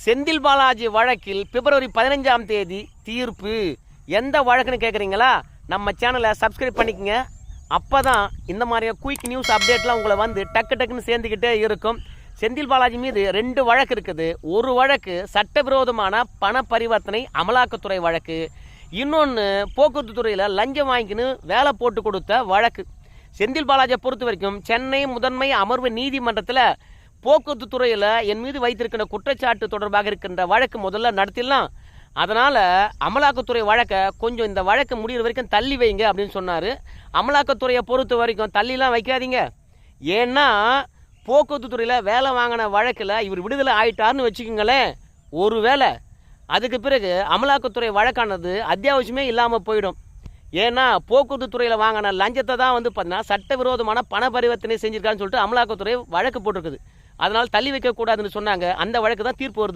செந்தில் பாலாஜி வழக்கில் பிப்ரவரி 15ஆம் தேதி தீர்ப்பு. எந்த வழக்குன்னு கேட்குறீங்களா? நம்ம சேனலை சப்ஸ்கிரைப் பண்ணிக்கங்க. அப்போ தான் இந்த மாதிரியான குயிக் நியூஸ் அப்டேட்லாம் உங்களை வந்து டக்கு டக்குன்னு சேர்ந்துக்கிட்டே இருக்கும். செந்தில் பாலாஜி மீது 2 வழக்கு இருக்குது. ஒரு வழக்கு சட்டவிரோதமான பண பரிவர்த்தனை அமலாக்கத்துறை வழக்கு, இன்னொன்று போக்குவரத்து துறையில் லஞ்சம் வாங்கின்னு வேலை போட்டு கொடுத்த வழக்கு. செந்தில் பாலாஜியை பொறுத்த வரைக்கும் சென்னை முதன்மை அமர்வு நீதிமன்றத்தில் போக்குவரத்து துறையில் என் மீது வைத்திருக்கின்ற குற்றச்சாட்டு தொடர்பாக இருக்கின்ற வழக்கு முதல்ல நடத்திடலாம், அதனால் அமலாக்கத்துறை வழக்கை கொஞ்சம் இந்த வழக்கு முடிகிற வரைக்கும் தள்ளி வைங்க அப்படின்னு சொன்னார். அமலாக்கத்துறையை பொறுத்த வரைக்கும் தள்ளிலாம் வைக்காதீங்க. ஏன்னா போக்குவரத்து துறையில் வேலை வாங்கின வழக்கில் இவர் விடுதலை ஆயிட்டார்னு வச்சுக்கோங்களேன், ஒரு வேளை அதுக்கு பிறகு அமலாக்கத்துறை வழக்கானது அத்தியாவசியமே இல்லாமல் போயிடும். ஏன்னா போக்குவரத்து துறையில் வாங்கின லஞ்சத்தை தான் வந்து பார்த்தீங்கன்னா சட்டவிரோதமான பண பரிவர்த்தனை செஞ்சிருக்கான்னு சொல்லிட்டு அமலாக்கத்துறை வழக்கு போட்டிருக்குது. அதனால் தள்ளி வைக்கக்கூடாதுன்னு சொன்னாங்க. அந்த வழக்கு தான் தீர்ப்பு வருது.